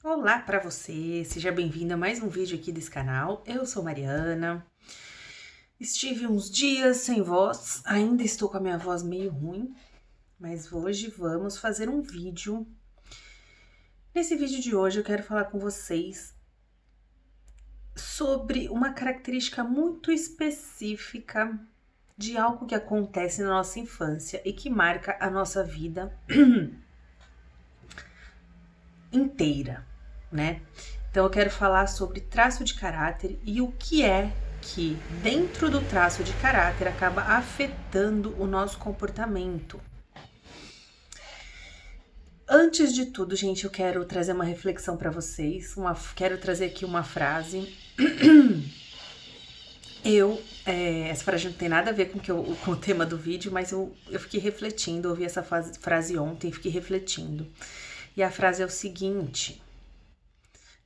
Olá para você, seja bem-vindo a mais um vídeo aqui desse canal. Eu sou Mariana. Estive uns dias sem voz, ainda estou com a minha voz meio ruim, mas hoje vamos fazer um vídeo. Nesse vídeo de hoje eu quero falar com vocês sobre uma característica muito específica de algo que acontece na nossa infância e que marca a nossa vida inteira, né? Então eu quero falar sobre traço de caráter e o que é que dentro do traço de caráter acaba afetando o nosso comportamento. Antes de tudo, gente, eu quero trazer uma reflexão para vocês. Quero trazer aqui uma frase. Essa frase não tem nada a ver com o tema do vídeo, mas eu fiquei refletindo, ouvi essa frase ontem, fiquei refletindo. E a frase é o seguinte: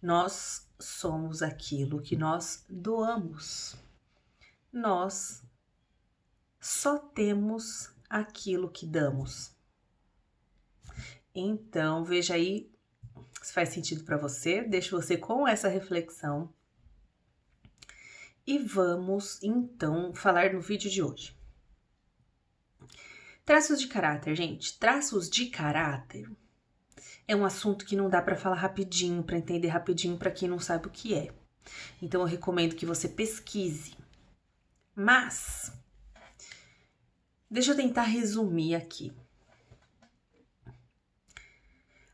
nós somos aquilo que nós doamos. Nós só temos aquilo que damos. Então, veja aí se faz sentido para você. Deixo você com essa reflexão. E vamos, então, falar no vídeo de hoje. Traços de caráter, gente. Traços de caráter é um assunto que não dá para falar rapidinho, para entender rapidinho para quem não sabe o que é. Então, eu recomendo que você pesquise. Mas, deixa eu tentar resumir aqui.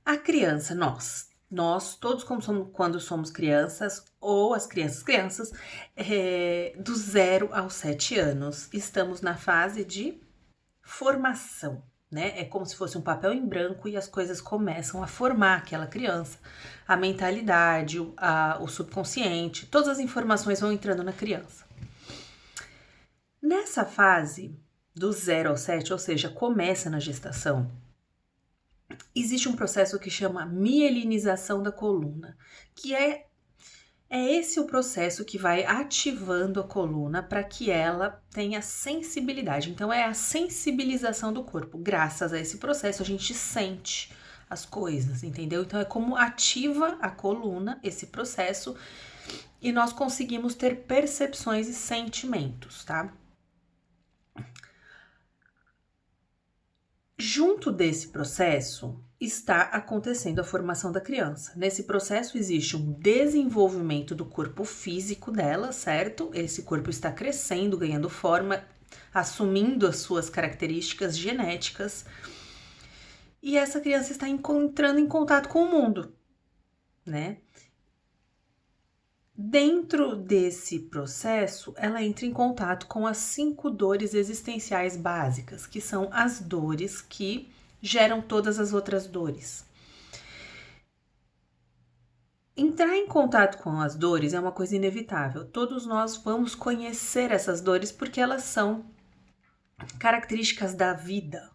A criança, nós todos quando somos crianças, ou as crianças, do 0 aos 7 anos, estamos na fase de formação, né? É como se fosse um papel em branco e as coisas começam a formar aquela criança, a mentalidade, o subconsciente, todas as informações vão entrando na criança. Nessa fase, do 0 ao 7, ou seja, começa na gestação, existe um processo que chama mielinização da coluna, que é esse o processo que vai ativando a coluna para que ela tenha sensibilidade. Então, é a sensibilização do corpo. Graças a esse processo, a gente sente as coisas, entendeu? Então, é como ativa a coluna esse processo e nós conseguimos ter percepções e sentimentos, tá? Junto desse processo está acontecendo a formação da criança. Nesse processo existe um desenvolvimento do corpo físico dela, certo? Esse corpo está crescendo, ganhando forma, assumindo as suas características genéticas. E essa criança está entrando em contato com o mundo, né? Dentro desse processo, ela entra em contato com as 5 dores existenciais básicas, que são as dores que geram todas as outras dores. Entrar em contato com as dores é uma coisa inevitável. Todos nós vamos conhecer essas dores porque elas são características da vida,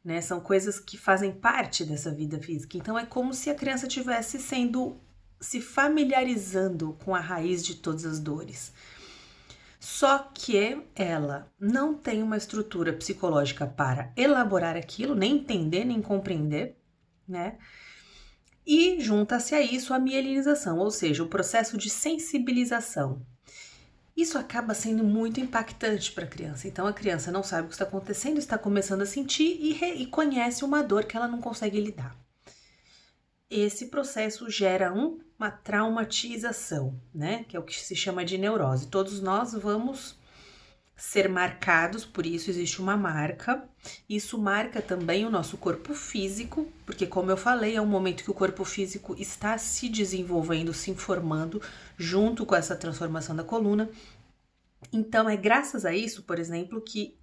né? São coisas que fazem parte dessa vida física. Então é como se a criança estivesse se familiarizando com a raiz de todas as dores. Só que ela não tem uma estrutura psicológica para elaborar aquilo, nem entender, nem compreender, né? E junta-se a isso a mielinização, ou seja, o processo de sensibilização. Isso acaba sendo muito impactante para a criança. Então a criança não sabe o que está acontecendo, está começando a sentir e conhece uma dor que ela não consegue lidar. Esse processo gera uma traumatização, né? Que é o que se chama de neurose. Todos nós vamos ser marcados, por isso existe uma marca. Isso marca também o nosso corpo físico, porque como eu falei, é um momento que o corpo físico está se desenvolvendo, se informando junto com essa transformação da coluna. Então é graças a isso, por exemplo, que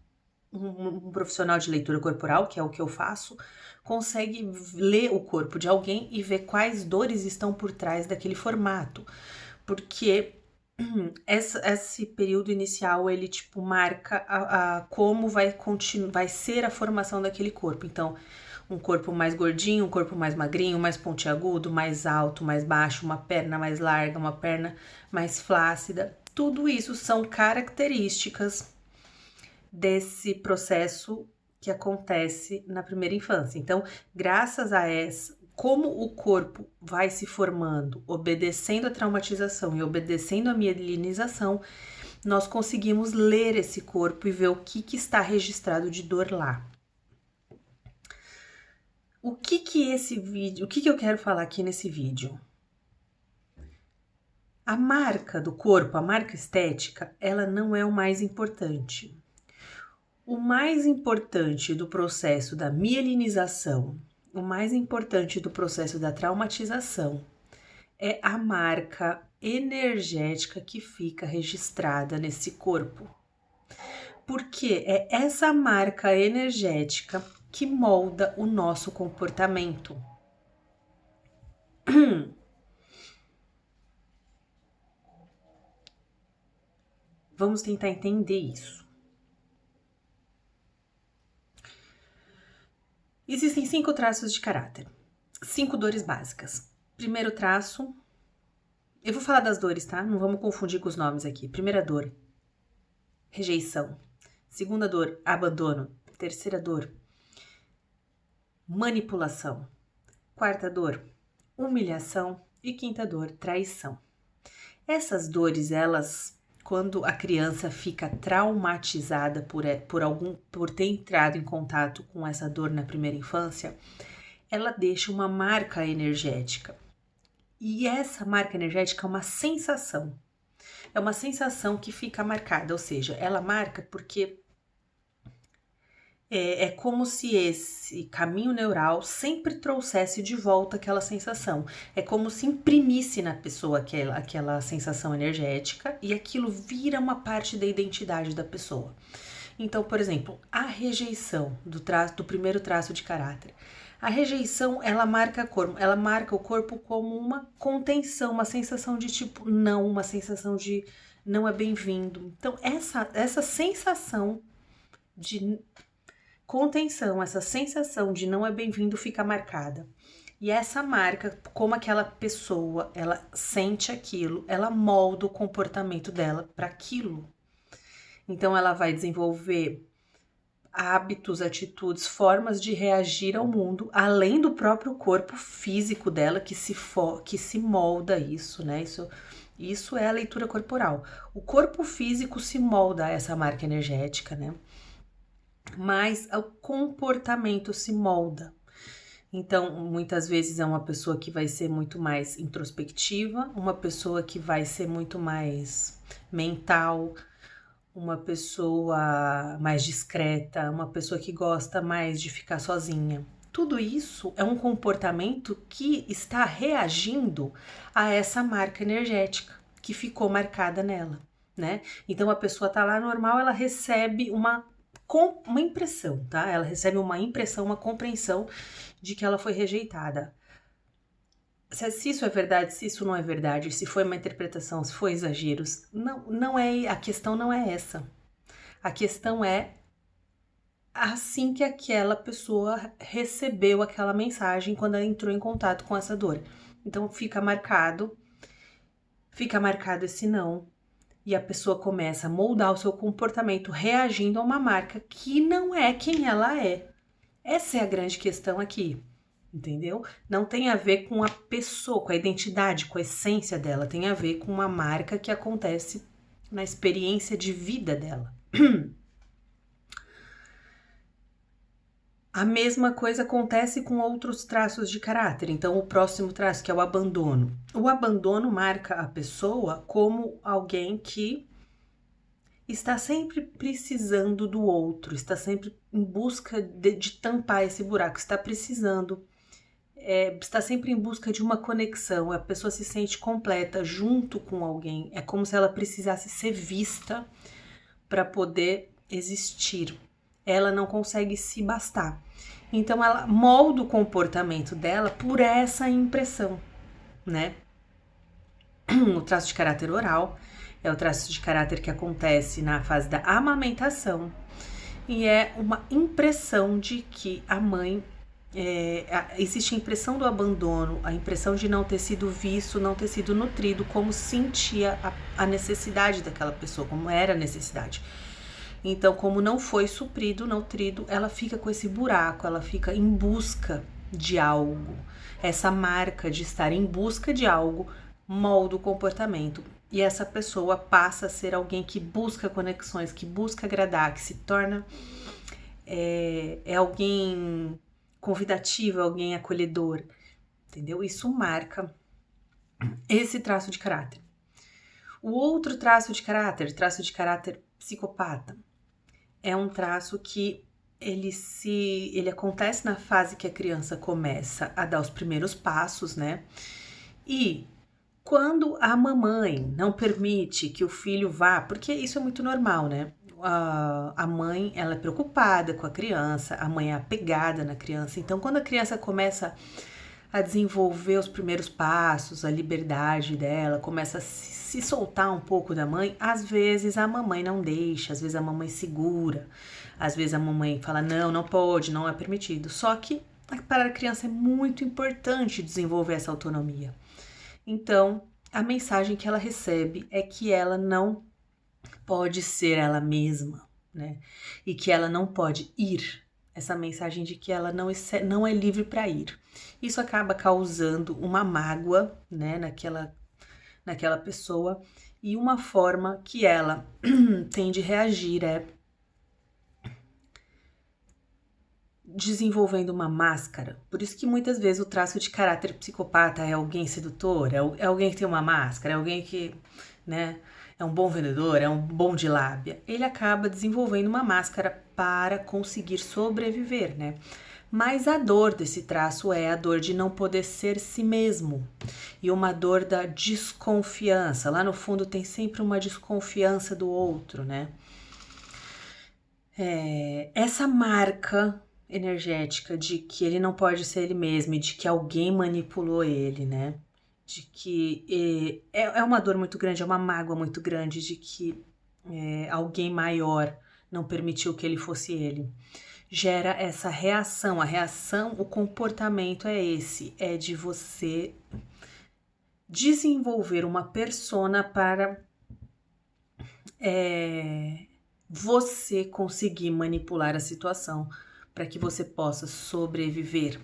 um profissional de leitura corporal, que é o que eu faço, consegue ler o corpo de alguém e ver quais dores estão por trás daquele formato. Porque esse período inicial, ele marca como vai ser a formação daquele corpo. Então, um corpo mais gordinho, um corpo mais magrinho, mais pontiagudo, mais alto, mais baixo, uma perna mais larga, uma perna mais flácida. Tudo isso são características desse processo que acontece na primeira infância. Então, graças a como o corpo vai se formando, obedecendo a traumatização e obedecendo a mielinização, nós conseguimos ler esse corpo e ver o que está registrado de dor lá. O que eu quero falar aqui nesse vídeo? A marca do corpo, a marca estética, ela não é o mais importante. O mais importante do processo da mielinização, o mais importante do processo da traumatização é a marca energética que fica registrada nesse corpo. Porque é essa marca energética que molda o nosso comportamento. Vamos tentar entender isso. Existem 5 traços de caráter, 5 dores básicas. Primeiro traço, eu vou falar das dores, tá? Não vamos confundir com os nomes aqui. Primeira dor, rejeição. Segunda dor, abandono. Terceira dor, manipulação. Quarta dor, humilhação. E quinta dor, traição. Essas dores, elas, quando a criança fica traumatizada por ter entrado em contato com essa dor na primeira infância, ela deixa uma marca energética. E essa marca energética é uma sensação. É uma sensação que fica marcada, ou seja, ela marca porque é como se esse caminho neural sempre trouxesse de volta aquela sensação. É como se imprimisse na pessoa aquela sensação energética e aquilo vira uma parte da identidade da pessoa. Então, por exemplo, a rejeição do primeiro traço de caráter. A rejeição, ela marca o corpo como uma contenção, uma sensação de tipo não, uma sensação de não é bem-vindo. Então, essa sensação de contenção, essa sensação de não é bem-vindo fica marcada. E essa marca, como aquela pessoa, ela sente aquilo, ela molda o comportamento dela para aquilo. Então, ela vai desenvolver hábitos, atitudes, formas de reagir ao mundo, além do próprio corpo físico dela, que se molda isso, né? Isso é a leitura corporal. O corpo físico se molda a essa marca energética, né? Mas o comportamento se molda. Então, muitas vezes é uma pessoa que vai ser muito mais introspectiva, uma pessoa que vai ser muito mais mental, uma pessoa mais discreta, uma pessoa que gosta mais de ficar sozinha. Tudo isso é um comportamento que está reagindo a essa marca energética que ficou marcada nela, né? Então, a pessoa tá lá normal, ela recebe uma impressão, tá? Ela recebe uma impressão, uma compreensão de que ela foi rejeitada. Se isso é verdade, se isso não é verdade, se foi uma interpretação, se foi exageros, não é, a questão não é essa. A questão é assim que aquela pessoa recebeu aquela mensagem quando ela entrou em contato com essa dor. Então fica marcado esse não, e a pessoa começa a moldar o seu comportamento reagindo a uma marca que não é quem ela é. Essa é a grande questão aqui, entendeu? Não tem a ver com a pessoa, com a identidade, com a essência dela, tem a ver com uma marca que acontece na experiência de vida dela. A mesma coisa acontece com outros traços de caráter. Então, o próximo traço, que é o abandono. O abandono marca a pessoa como alguém que está sempre precisando do outro, está sempre em busca de tampar esse buraco, está precisando, está sempre em busca de uma conexão. A pessoa se sente completa junto com alguém. É como se ela precisasse ser vista para poder existir. Ela não consegue se bastar. Então, ela molda o comportamento dela por essa impressão, né? O traço de caráter oral é o traço de caráter que acontece na fase da amamentação e é uma impressão de que a mãe... existe a impressão do abandono, a impressão de não ter sido visto, não ter sido nutrido, como sentia a necessidade daquela pessoa, como era a necessidade. Então, como não foi suprido, nutrido, ela fica com esse buraco, ela fica em busca de algo. Essa marca de estar em busca de algo molda o comportamento. E essa pessoa passa a ser alguém que busca conexões, que busca agradar, que se torna alguém convidativo, alguém acolhedor, entendeu? Isso marca esse traço de caráter. O outro traço de caráter psicopata, é um traço que ele acontece na fase que a criança começa a dar os primeiros passos, né? E quando a mamãe não permite que o filho vá, porque isso é muito normal, né? A mãe, ela é preocupada com a criança, a mãe é apegada na criança. Então, quando a criança começa a desenvolver os primeiros passos, a liberdade dela, começa a se soltar um pouco da mãe, às vezes a mamãe não deixa, às vezes a mamãe segura, às vezes a mamãe fala, não pode, não é permitido. Só que para a criança é muito importante desenvolver essa autonomia. Então, a mensagem que ela recebe é que ela não pode ser ela mesma, né? E que ela não pode ir. Essa mensagem de que ela não é livre para ir. Isso acaba causando uma mágoa, né, naquela pessoa, e uma forma que ela tem de reagir é desenvolvendo uma máscara. Por isso que muitas vezes o traço de caráter psicopata é alguém sedutor, é alguém que tem uma máscara, é alguém que, né, é um bom vendedor, é um bom de lábia. Ele acaba desenvolvendo uma máscara para conseguir sobreviver, né? Mas a dor desse traço é a dor de não poder ser si mesmo e uma dor da desconfiança. Lá no fundo tem sempre uma desconfiança do outro, né? Essa marca energética de que ele não pode ser ele mesmo e de que alguém manipulou ele, né? De que é uma dor muito grande, é uma mágoa muito grande de que alguém maior não permitiu que ele fosse ele. Gera essa reação, o comportamento é esse, é de você desenvolver uma persona para você conseguir manipular a situação para que você possa sobreviver.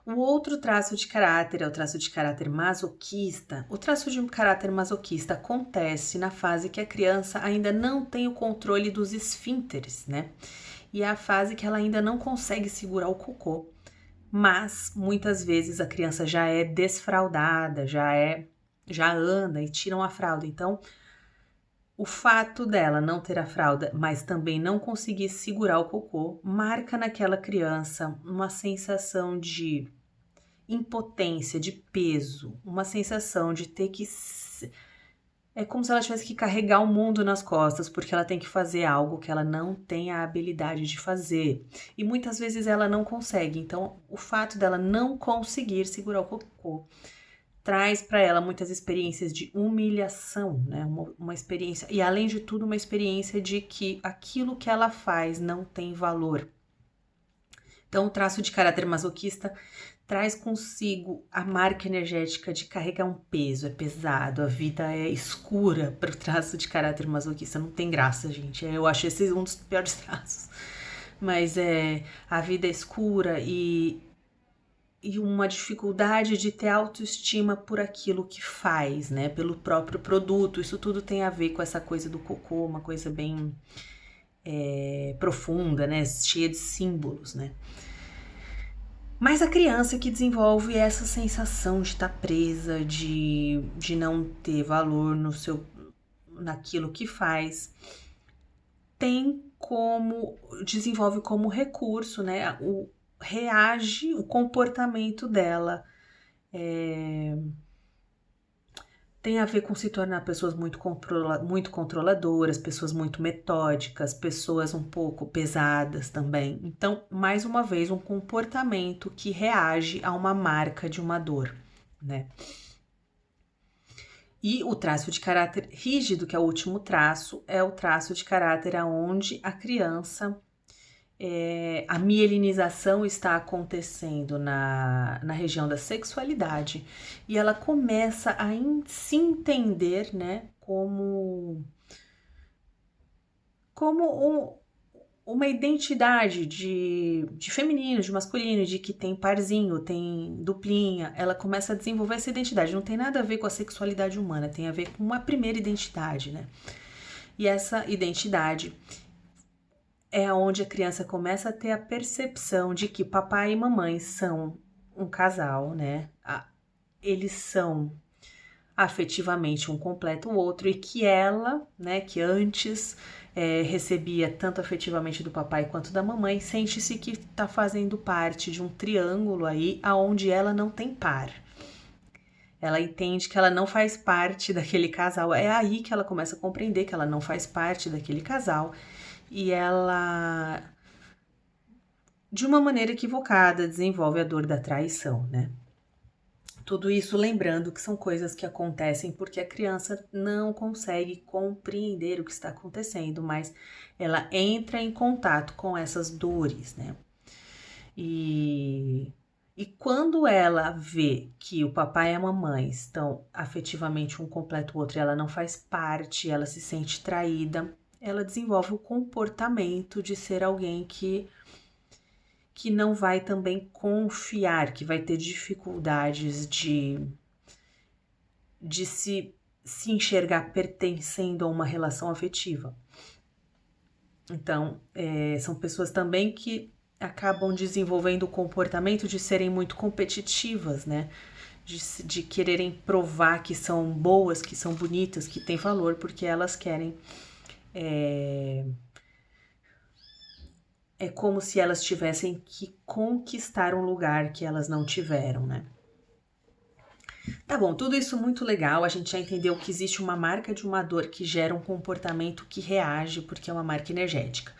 O outro traço de caráter é o traço de caráter masoquista. O traço de um caráter masoquista acontece na fase que a criança ainda não tem o controle dos esfínteres, né? E é a fase que ela ainda não consegue segurar o cocô. Mas muitas vezes a criança já é desfraldada, já anda e tiram a fralda. Então, o fato dela não ter a fralda, mas também não conseguir segurar o cocô, marca naquela criança uma sensação de impotência, de peso, uma sensação de ter que... É como se ela tivesse que carregar o mundo nas costas, porque ela tem que fazer algo que ela não tem a habilidade de fazer. E muitas vezes ela não consegue. Então, o fato dela não conseguir segurar o cocô traz para ela muitas experiências de humilhação, né? Uma experiência, e além de tudo, uma experiência de que aquilo que ela faz não tem valor. Então, o traço de caráter masoquista traz consigo a marca energética de carregar um peso, é pesado, a vida é escura para o traço de caráter masoquista, não tem graça, gente. Eu acho esse um dos piores traços. Mas a vida é escura e uma dificuldade de ter autoestima por aquilo que faz, né? Pelo próprio produto. Isso tudo tem a ver com essa coisa do cocô, uma coisa bem profunda, né? Cheia de símbolos, né? Mas a criança que desenvolve essa sensação de estar presa, de não ter valor naquilo que faz, desenvolve como recurso, né? O comportamento dela tem a ver com se tornar pessoas muito controladoras, pessoas muito metódicas, pessoas um pouco pesadas também. Então, mais uma vez, um comportamento que reage a uma marca de uma dor, né? E o traço de caráter rígido, que é o último traço, é o traço de caráter aonde a criança... a mielinização está acontecendo na região da sexualidade e ela começa a se entender, né, como uma identidade de feminino, de masculino, de que tem parzinho, tem duplinha, ela começa a desenvolver essa identidade. Não tem nada a ver com a sexualidade humana, tem a ver com uma primeira identidade, né? E essa identidade é onde a criança começa a ter a percepção de que papai e mamãe são um casal, né? Eles são afetivamente um completa o outro, e que ela, né, que antes recebia tanto afetivamente do papai quanto da mamãe, sente-se que está fazendo parte de um triângulo aí aonde ela não tem par. Ela entende que ela não faz parte daquele casal. É aí que ela começa a compreender que ela não faz parte daquele casal, e ela, de uma maneira equivocada, desenvolve a dor da traição, né? Tudo isso lembrando que são coisas que acontecem porque a criança não consegue compreender o que está acontecendo, mas ela entra em contato com essas dores, né? E quando ela vê que o papai e a mamãe estão afetivamente um completa o outro e ela não faz parte, ela se sente traída, ela desenvolve o comportamento de ser alguém que não vai também confiar, que vai ter dificuldades de se enxergar pertencendo a uma relação afetiva. Então, são pessoas também que acabam desenvolvendo o comportamento de serem muito competitivas, né? De quererem provar que são boas, que são bonitas, que têm valor, porque elas querem... É como se elas tivessem que conquistar um lugar que elas não tiveram, né? Tá bom, tudo isso muito legal, a gente já entendeu que existe uma marca de uma dor que gera um comportamento que reage porque é uma marca energética.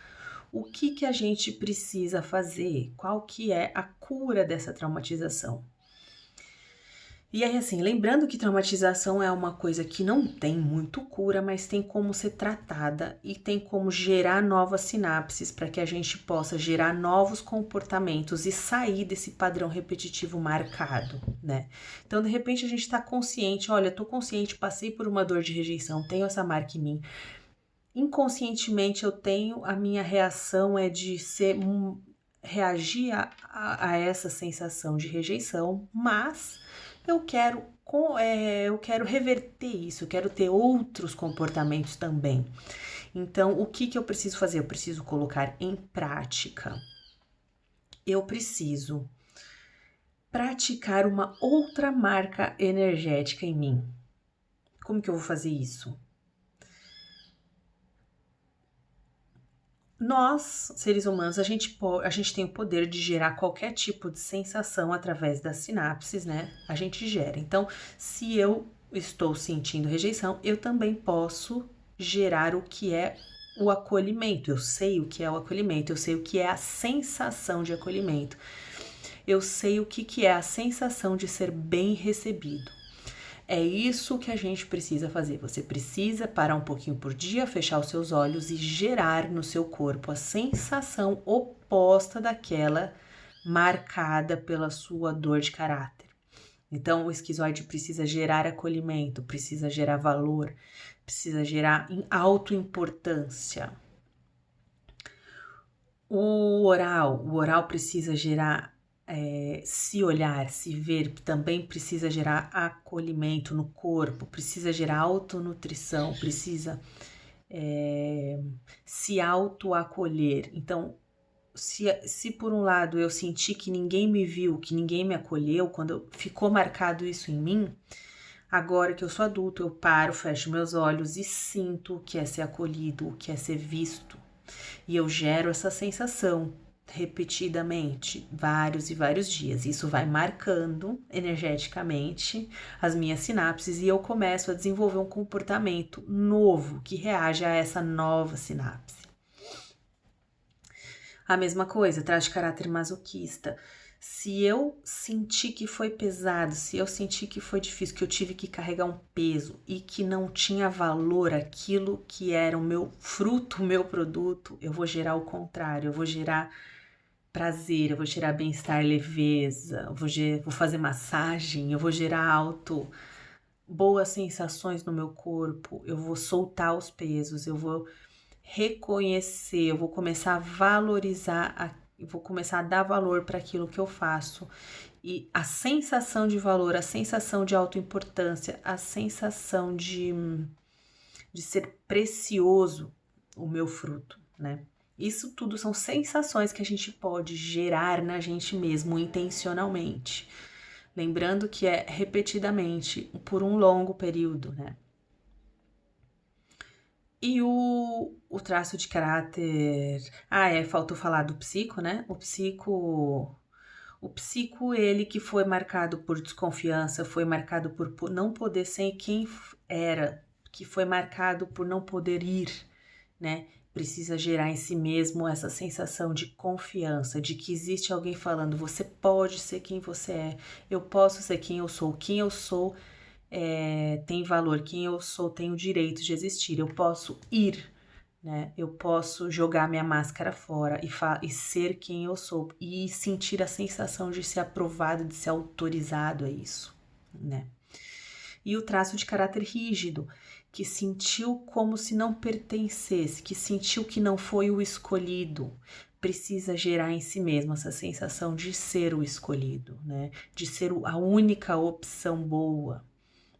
O que a gente precisa fazer? Qual que é a cura dessa traumatização? E aí, assim, lembrando que traumatização é uma coisa que não tem muito cura, mas tem como ser tratada e tem como gerar novas sinapses para que a gente possa gerar novos comportamentos e sair desse padrão repetitivo marcado, né? Então, de repente, a gente está consciente, olha, tô consciente, passei por uma dor de rejeição, tenho essa marca em mim. Inconscientemente, a minha reação é de reagir a essa sensação de rejeição, mas eu quero reverter isso, eu quero ter outros comportamentos também. Então, o que eu preciso fazer? Eu preciso colocar em prática. Eu preciso praticar uma outra marca energética em mim. Como que eu vou fazer isso? Nós, seres humanos, a gente tem o poder de gerar qualquer tipo de sensação através das sinapses, né? A gente gera. Então, se eu estou sentindo rejeição, eu também posso gerar o que é o acolhimento. Eu sei o que é o acolhimento, eu sei o que é a sensação de acolhimento. Eu sei o que é a sensação de ser bem recebido. É isso que a gente precisa fazer. Você precisa parar um pouquinho por dia, fechar os seus olhos e gerar no seu corpo a sensação oposta daquela marcada pela sua dor de caráter. Então, o esquizoide precisa gerar acolhimento, precisa gerar valor, precisa gerar autoimportância. O oral precisa gerar se olhar, se ver, também precisa gerar acolhimento no corpo, precisa gerar autonutrição, precisa se autoacolher. Então, se por um lado eu senti que ninguém me viu, que ninguém me acolheu, quando ficou marcado isso em mim, agora que eu sou adulto, eu paro, fecho meus olhos e sinto o que é ser acolhido, o que é ser visto. E eu gero essa sensação repetidamente, vários e vários dias. Isso vai marcando energeticamente as minhas sinapses e eu começo a desenvolver um comportamento novo que reage a essa nova sinapse. A mesma coisa, traz de caráter masoquista. Se eu senti que foi pesado, se eu senti que foi difícil, que eu tive que carregar um peso e que não tinha valor aquilo que era o meu fruto, o meu produto, eu vou gerar o contrário, eu vou gerar prazer, eu vou gerar bem-estar, leveza, vou fazer massagem, eu vou gerar boas sensações no meu corpo, eu vou soltar os pesos, eu vou reconhecer, eu vou começar a valorizar, eu vou começar a dar valor para aquilo que eu faço. E a sensação de valor, a sensação de autoimportância, a sensação de ser precioso o meu fruto, né? Isso tudo são sensações que a gente pode gerar na gente mesmo intencionalmente. Lembrando que é repetidamente, por um longo período, né? E o traço de caráter... faltou falar do psico, né? O psico, ele que foi marcado por desconfiança, foi marcado por não poder ser quem era, que foi marcado por não poder ir, né? Precisa gerar em si mesmo essa sensação de confiança, de que existe alguém falando, você pode ser quem você é, eu posso ser quem eu sou tem valor, quem eu sou tem o direito de existir, eu posso ir, né? Eu posso jogar minha máscara fora e ser quem eu sou e sentir a sensação de ser aprovado, de ser autorizado a isso, né? E o traço de caráter rígido, que sentiu como se não pertencesse, que sentiu que não foi o escolhido, precisa gerar em si mesmo essa sensação de ser o escolhido, né? De ser a única opção boa,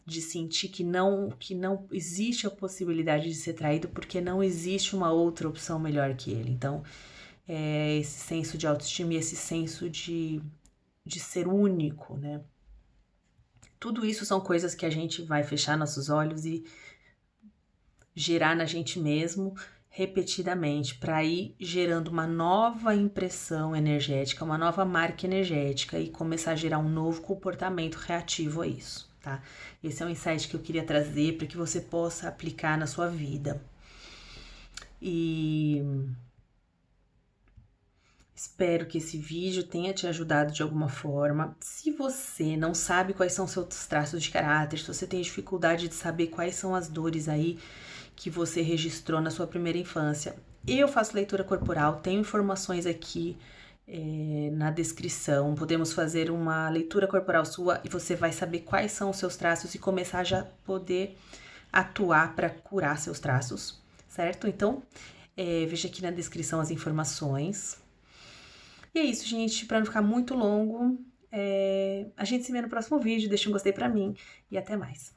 de sentir que não existe a possibilidade de ser traído porque não existe uma outra opção melhor que ele. Então, esse senso de autoestima e esse senso de ser único, né? Tudo isso são coisas que a gente vai fechar nossos olhos e gerar na gente mesmo repetidamente, para ir gerando uma nova impressão energética, uma nova marca energética e começar a gerar um novo comportamento reativo a isso, tá? Esse é um insight que eu queria trazer para que você possa aplicar na sua vida. E espero que esse vídeo tenha te ajudado de alguma forma. Se você não sabe quais são seus traços de caráter, se você tem dificuldade de saber quais são as dores aí que você registrou na sua primeira infância, eu faço leitura corporal, tenho informações aqui na descrição. Podemos fazer uma leitura corporal sua e você vai saber quais são os seus traços e começar a já poder atuar para curar seus traços, certo? Então, veja aqui na descrição as informações. E é isso, gente. Para não ficar muito longo, a gente se vê no próximo vídeo. Deixa um gostei pra mim e até mais.